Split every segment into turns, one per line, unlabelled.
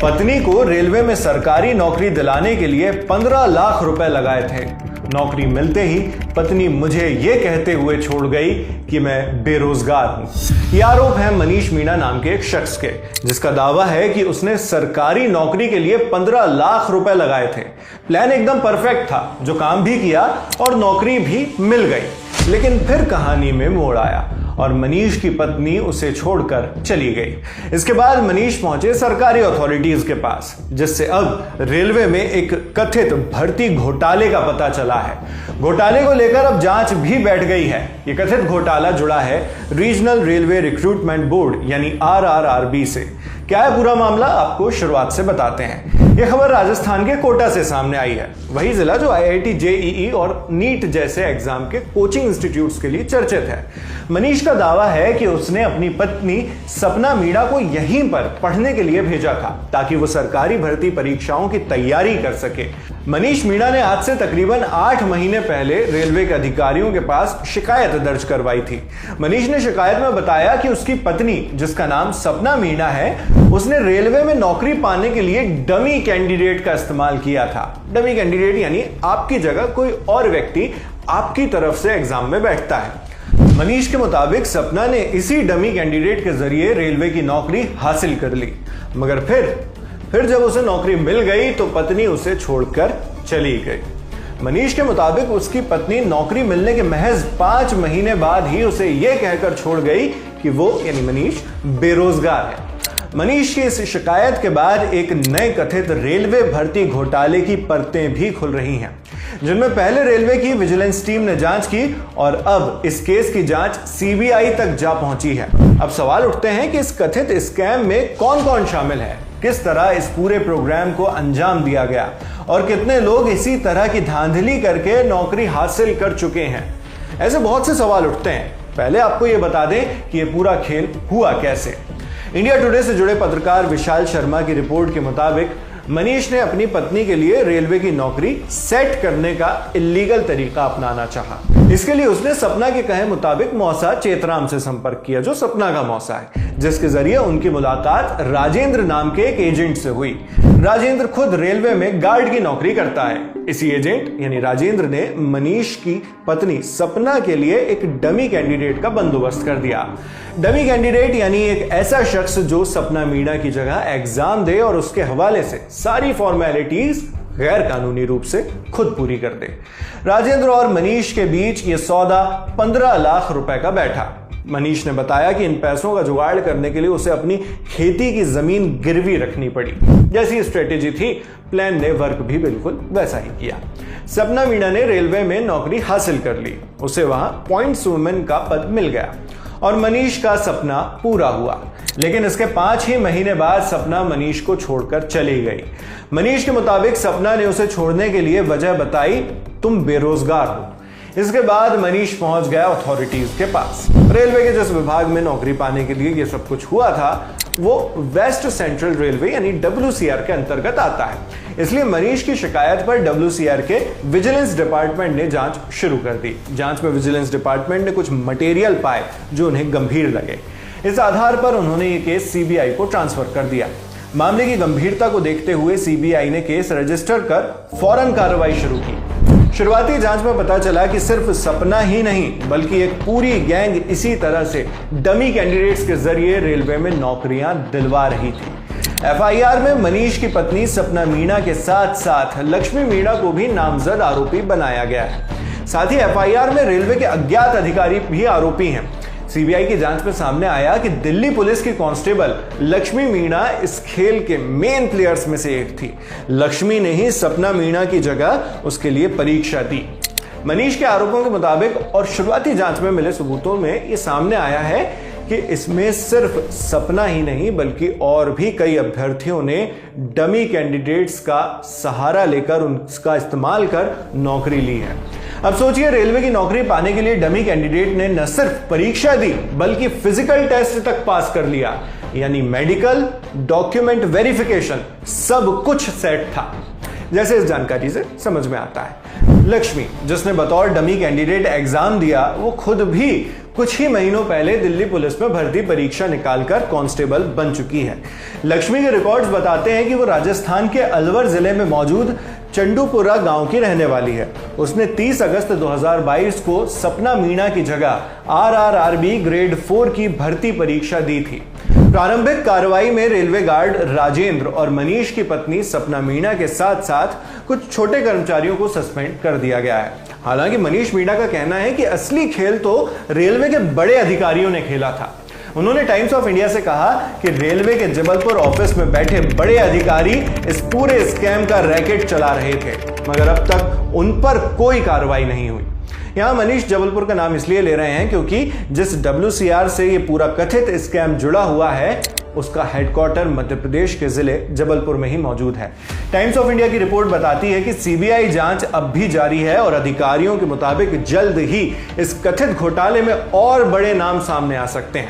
पत्नी को रेलवे में सरकारी नौकरी दिलाने के लिए 15 लाख रुपए लगाए थे। नौकरी मिलते ही पत्नी मुझे यह कहते हुए छोड़ गई कि मैं बेरोजगार हूं। यह आरोप है मनीष मीणा नाम के एक शख्स के, जिसका दावा है कि उसने सरकारी नौकरी के लिए 15 लाख रुपए लगाए थे। प्लान एकदम परफेक्ट था, जो काम भी किया और नौकरी भी मिल गई। लेकिन फिर कहानी में मोड़ आया और मनीष की पत्नी उसे छोड़कर चली गई। इसके बाद मनीष पहुंचे सरकारी अथॉरिटीज के पास, जिससे अब रेलवे में एक कथित भर्ती घोटाले का पता चला है। घोटाले को लेकर अब जांच भी बैठ गई है। यह कथित घोटाला जुड़ा है रीजनल रेलवे रिक्रूटमेंट बोर्ड यानी RRRB से। क्या है पूरा मामला, आपको शुरुआत से बताते हैं। यह खबर राजस्थान के कोटा से सामने आई है, वही जिला जो IIT JEE और नीट जैसे एग्जाम के कोचिंग इंस्टीट्यूट्स के लिए चर्चित है। मनीष का दावा है कि उसने अपनी पत्नी सपना मीणा को यहीं पर पढ़ने के लिए भेजा था, ताकि वो सरकारी भर्ती परीक्षाओं की तैयारी कर सके। मनीष मीणा ने आज से तकरीबन 8 महीने पहले रेलवे के अधिकारियों के पास शिकायत दर्ज करवाई थी। मनीष ने शिकायत में बताया कि उसकी पत्नी, जिसका नाम सपना मीणा है, उसने रेलवे में नौकरी पाने के लिए डमी कैंडिडेट का इस्तेमाल किया था। डमी कैंडिडेट यानी आपकी जगह कोई और व्यक्ति आपकी तरफ से एग्जाम में बैठता है। मनीष के मुताबिक सपना ने इसी डमी कैंडिडेट के जरिए रेलवे की नौकरी हासिल कर ली, मगर फिर जब उसे नौकरी मिल गई तो पत्नी उसे छोड़कर चली गई। मनीष के मुताबिक उसकी पत्नी नौकरी मिलने के महज 5 महीने बाद ही उसे यह कहकर छोड़ गई कि वो यानी मनीष बेरोजगार है। मनीष की इस शिकायत के बाद एक नए कथित रेलवे भर्ती घोटाले की परतें भी खुल रही हैं, जिनमें पहले रेलवे की विजिलेंस टीम ने जांच की और अब इस केस की जांच CBI तक जा पहुंची है। अब सवाल उठते हैं कि इस कथित स्कैम में कौन कौन शामिल है, किस तरह इस पूरे प्रोग्राम को अंजाम दिया गया और कितने लोग इसी तरह की धांधली करके नौकरी हासिल कर चुके हैं। ऐसे बहुत से सवाल उठते हैं। पहले आपको यह बता दें कि यह पूरा खेल हुआ कैसे। इंडिया टुडे से जुड़े पत्रकार विशाल शर्मा की रिपोर्ट के मुताबिक मनीष ने अपनी पत्नी के लिए रेलवे की नौकरी सेट करने का इलीगल तरीका अपनाना चाहा। इसके लिए उसने सपना के कहे मुताबिक मौसा चेतराम से संपर्क किया, जो सपना का मौसा है, जिसके जरिए उनकी मुलाकात राजेंद्र नाम के एक एजेंट से हुई। राजेंद्र खुद रेलवे में गार्ड की नौकरी करता है। इसी एजेंट यानी राजेंद्र ने मनीष की पत्नी सपना के लिए एक डमी कैंडिडेट का बंदोबस्त कर दिया। डमी कैंडिडेट यानी एक ऐसा शख्स जो सपना मीणा की जगह एग्जाम दे और उसके हवाले से सारी फॉर्मेलिटीज गैर कानूनी रूप से खुद पूरी कर दे। राजेंद्र और मनीष के बीच यह सौदा 15 लाख रुपए का बैठा। मनीष ने बताया कि इन पैसों का जुगाड़ करने के लिए उसे अपनी खेती की जमीन गिरवी रखनी पड़ी। जैसी स्ट्रेटेजी थी, प्लान ने वर्क भी बिल्कुल वैसा ही किया। सपना मीणा ने रेलवे में नौकरी हासिल कर ली, उसे वहां पॉइंट्स वुमेन का पद मिल गया और मनीष का सपना पूरा हुआ। लेकिन इसके 5 ही महीने बाद सपना मनीष को छोड़कर चली गई। मनीष के मुताबिक सपना ने उसे छोड़ने के लिए वजह बताई, तुम बेरोजगार हो। इसके बाद मनीष पहुंच गया अथॉरिटीज के पास। रेलवे के जिस विभाग में नौकरी पाने के लिए यह सब कुछ हुआ था, वो वेस्ट सेंट्रल रेलवे यानी WCR के अंतर्गत आता है। इसलिए मनीष की शिकायत पर WCR के विजिलेंस डिपार्टमेंट ने जांच शुरू कर दी। जांच में विजिलेंस डिपार्टमेंट ने कुछ मटेरियल पाए जो उन्हें गंभीर लगे। इस आधार पर उन्होंने ये केस CBI को ट्रांसफर कर दिया। मामले की गंभीरता को देखते हुए CBI ने केस रजिस्टर कर फौरन कार्रवाई शुरू की। शुरुआती जांच में पता चला कि सिर्फ सपना ही नहीं बल्कि एक पूरी गैंग इसी तरह से डमी कैंडिडेट्स के जरिए रेलवे में नौकरियां दिलवा रही थी। FIR में मनीष की पत्नी सपना मीणा के साथ साथ लक्ष्मी मीणा को भी नामजद आरोपी बनाया गया है। साथ ही FIR में रेलवे के अज्ञात अधिकारी भी आरोपी हैं। CBI की जांच में सामने आया कि दिल्ली पुलिस की कांस्टेबल लक्ष्मी मीणा इस खेल के मेन प्लेयर्स में से एक थी। लक्ष्मी ने ही सपना मीणा की जगह उसके लिए परीक्षा दी। मनीष के आरोपों के मुताबिक और शुरुआती जांच में मिले सबूतों में यह सामने आया है कि इसमें सिर्फ सपना ही नहीं बल्कि और भी कई अभ्यर्थियों ने डमी कैंडिडेट्स का सहारा लेकर उनका इस्तेमाल कर नौकरी ली है। अब सोचिए, रेलवे की नौकरी पाने के लिए डमी कैंडिडेट ने न सिर्फ परीक्षा दी बल्कि फिजिकल टेस्ट तक पास कर लिया, यानी मेडिकल, डॉक्यूमेंट वेरिफिकेशन, सब कुछ सेट था। जैसे इस जानकारी से समझ में आता है, लक्ष्मी जिसने बतौर डमी कैंडिडेट एग्जाम दिया, वो खुद भी कुछ ही महीनों पहले दिल्ली पुलिस में भर्ती परीक्षा निकालकर कांस्टेबल बन चुकी है। लक्ष्मी के रिकॉर्ड्स बताते हैं कि वो राजस्थान के अलवर जिले में मौजूद चंडूपुरा गांव की रहने वाली है। उसने 30 अगस्त 2022 को सपना मीणा की जगह RRRB ग्रेड 4 की भर्ती परीक्षा दी थी। प्रारंभिक कार्रवाई में रेलवे गार्ड राजेंद्र और मनीष की पत्नी सपना मीणा के साथ साथ कुछ छोटे कर्मचारियों को सस्पेंड कर दिया गया है। हालांकि मनीष मीणा का कहना है कि असली खेल तो रेलवे के बड़े अधिकारियों ने खेला था। उन्होंने टाइम्स ऑफ इंडिया से कहा कि रेलवे के जबलपुर ऑफिस में बैठे बड़े अधिकारी इस पूरे स्कैम का रैकेट चला रहे थे, मगर अब तक उन पर कोई कार्रवाई नहीं हुई। यहां मनीष जबलपुर का नाम इसलिए ले रहे हैं क्योंकि जिस WCR से ये पूरा कथित स्कैम जुड़ा हुआ है उसका हेडक्वार्टर मध्य प्रदेश के जिले जबलपुर में ही मौजूद है। टाइम्स ऑफ इंडिया की रिपोर्ट बताती है कि CBI जांच अब भी जारी है और अधिकारियों के मुताबिक जल्द ही इस कथित घोटाले में और बड़े नाम सामने आ सकते हैं।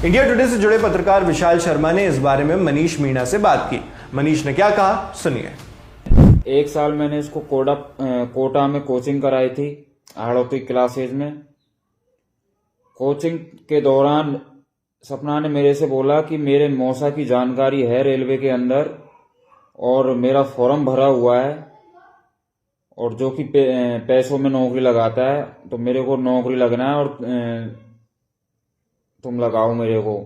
इंडिया टुडे से जुड़े पत्रकार विशाल शर्मा ने इस बारे में मनीष मीणा से बात की। मनीष ने क्या कहा, सुनिए।
1 साल मैंने इसको कोटा में कोचिंग कराई थी, हाड़ौती क्लासेज में। कोचिंग के दौरान सपना ने मेरे से बोला कि मेरे मौसा की जानकारी है रेलवे के अंदर और मेरा फॉर्म भरा हुआ है और जो कि पैसों में नौकरी लगाता है, तो मेरे को नौकरी लगना है और तुम लगाओ मेरे को।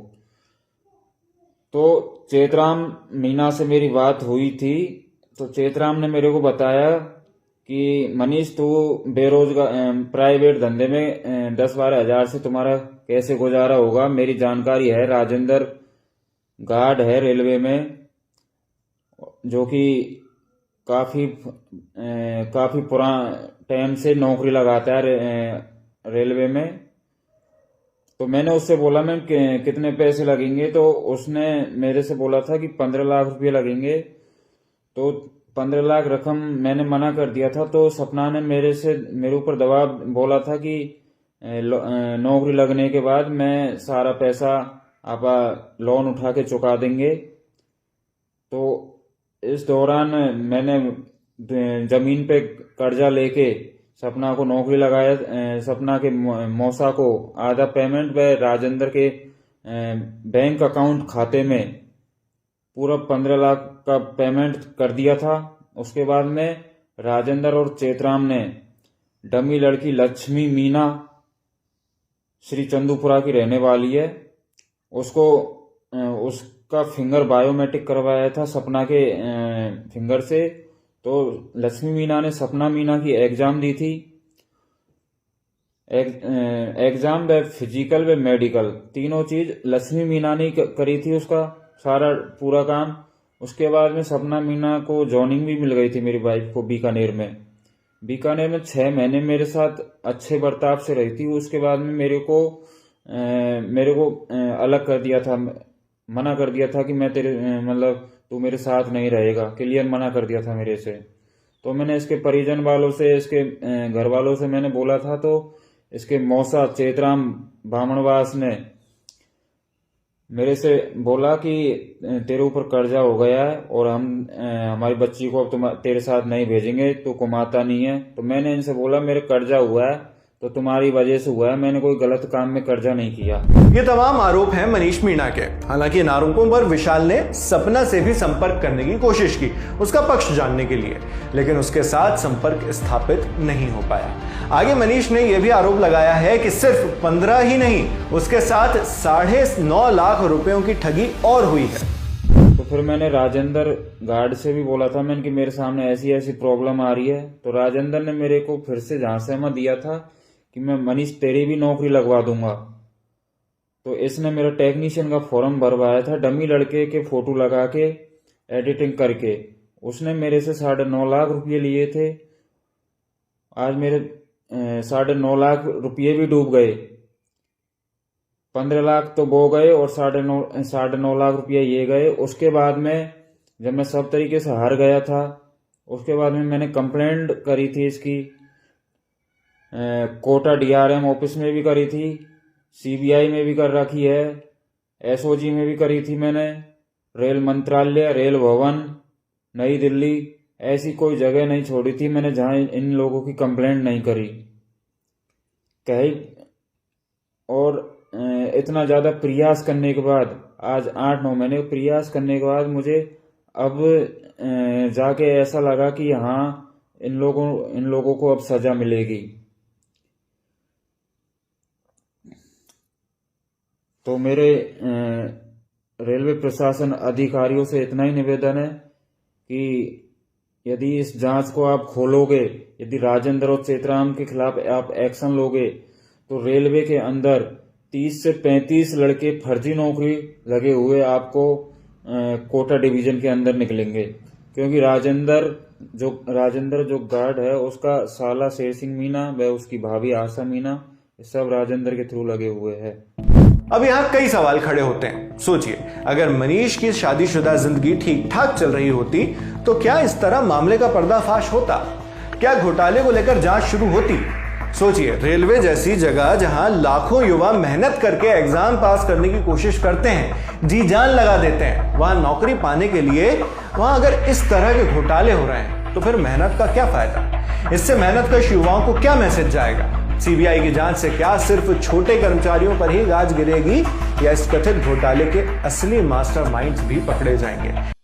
तो चेतराम मीणा से मेरी बात हुई थी, तो चेतराम ने मेरे को बताया कि मनीष तू बेरोजगार प्राइवेट धंधे में 10-12 हजार से तुम्हारा कैसे गुजारा होगा। मेरी जानकारी है, राजेंद्र गार्ड है रेलवे में जो कि काफी पुराना टाइम से नौकरी लगाता है रेलवे में। तो मैंने उससे बोला मैं कितने पैसे लगेंगे, तो उसने मेरे से बोला था कि 15 लाख रुपये लगेंगे। तो 15 लाख रकम मैंने मना कर दिया था। तो सपना ने मेरे ऊपर दबाव बोला था कि नौकरी लगने के बाद मैं सारा पैसा आप लोन उठा के चुका देंगे। तो इस दौरान मैंने जमीन पे कर्जा लेके सपना को नौकरी लगाया। सपना के मौसा को आधा पेमेंट व राजेंद्र के बैंक अकाउंट खाते में पूरा 15 लाख का पेमेंट कर दिया था। उसके बाद में राजेंद्र और चेतराम ने डमी लड़की लक्ष्मी मीणा श्री चंदूपुरा की रहने वाली है, उसका फिंगर बायोमेट्रिक करवाया था सपना के फिंगर से। तो लक्ष्मी मीणा ने सपना मीणा की एग्जाम दी थी। एग्जाम व फिजिकल व मेडिकल तीनों चीज लक्ष्मी मीणा ने करी थी, उसका सारा पूरा काम। उसके बाद में सपना मीणा को जॉइनिंग भी मिल गई थी मेरी वाइफ को बीकानेर में 6 महीने मेरे साथ अच्छे बर्ताव से रही थी। उसके बाद में मेरे को अलग कर दिया था, मना कर दिया था कि मैं तेरे तू मेरे साथ नहीं रहेगा, क्लियर मना कर दिया था मेरे से। तो मैंने इसके परिजन वालों से, इसके घर वालों से मैंने बोला था, तो इसके मौसा चेतराम बामणवास ने मेरे से बोला कि तेरे ऊपर कर्जा हो गया है और हम हमारी बच्ची को अब तेरे साथ नहीं भेजेंगे, तू कमाता नहीं है। तो मैंने इनसे बोला मेरे कर्जा हुआ है तो तुम्हारी वजह से हुआ है, मैंने कोई गलत काम में कर्जा नहीं किया।
ये तमाम आरोप हैं मनीष मीणा के। हालांकि इन आरोपों पर विशाल ने सपना से भी संपर्क करने की कोशिश की, उसका पक्ष जानने के लिए, लेकिन उसके साथ संपर्क स्थापित नहीं हो पाया। आगे मनीष ने यह भी आरोप लगाया है कि सिर्फ 15 ही नहीं, उसके साथ 9.5 लाख रुपयों की ठगी और हुई है।
तो फिर मैंने राजेंद्र गार्ड से भी बोला था मैंने कि मेरे सामने ऐसी ऐसी प्रॉब्लम आ रही है। तो राजेंद्र ने मेरे को फिर से झांसा दिया था कि मैं मनीष तेरी भी नौकरी लगवा दूंगा। तो इसने मेरा टेक्नीशियन का फॉर्म भरवाया था, डमी लड़के के फोटो लगा के एडिटिंग करके। उसने मेरे से 9.5 लाख रुपये लिए थे। आज मेरे 9.5 लाख रुपये भी डूब गए। 15 लाख तो वो गए और 9.5 लाख रुपये ये गए। उसके बाद में जब मैं सब तरीके से हार गया था, उसके बाद में मैंने कंप्लेंट करी थी इसकी, कोटा DRM ऑफिस में भी करी थी, CBI में भी कर रखी है, SOG में भी करी थी मैंने, रेल मंत्रालय, रेल भवन, नई दिल्ली, ऐसी कोई जगह नहीं छोड़ी थी मैंने जहां इन लोगों की कंप्लेंट नहीं करी। कहीं और इतना ज़्यादा प्रयास करने के बाद, आज 8-9 महीने प्रयास करने के बाद मुझे अब जाके ऐसा लगा कि हाँ, इन लोगों को अब सजा मिलेगी। तो मेरे रेलवे प्रशासन अधिकारियों से इतना ही निवेदन है कि यदि इस जांच को आप खोलोगे, यदि राजेंद्र और चेतराम के खिलाफ आप एक्शन लोगे, तो रेलवे के अंदर 30 से 35 लड़के फर्जी नौकरी लगे हुए आपको कोटा डिवीजन के अंदर निकलेंगे। क्योंकि राजेंद्र जो गार्ड है, उसका साला शेर सिंह मीना व उसकी भाभी आशा मीना, ये सब राजेंद्र के थ्रू लगे हुए हैं।
अब यहां कई सवाल खड़े होते हैं। सोचिए, अगर मनीष की शादीशुदा जिंदगी ठीक ठाक चल रही होती तो क्या इस तरह मामले का पर्दाफाश होता? क्या घोटाले को लेकर जांच शुरू होती? सोचिए, रेलवे जैसी जगह जहां लाखों युवा मेहनत करके एग्जाम पास करने की कोशिश करते हैं, जी जान लगा देते हैं, वहां नौकरी पाने के लिए वहां अगर इस तरह के घोटाले हो रहे हैं तो फिर मेहनत का क्या फायदा? इससे मेहनतकश युवाओं को क्या मैसेज जाएगा? सीबीआई की जांच से क्या सिर्फ छोटे कर्मचारियों पर ही गाज गिरेगी या इस कथित घोटाले के असली मास्टरमाइंड्स भी पकड़े जाएंगे?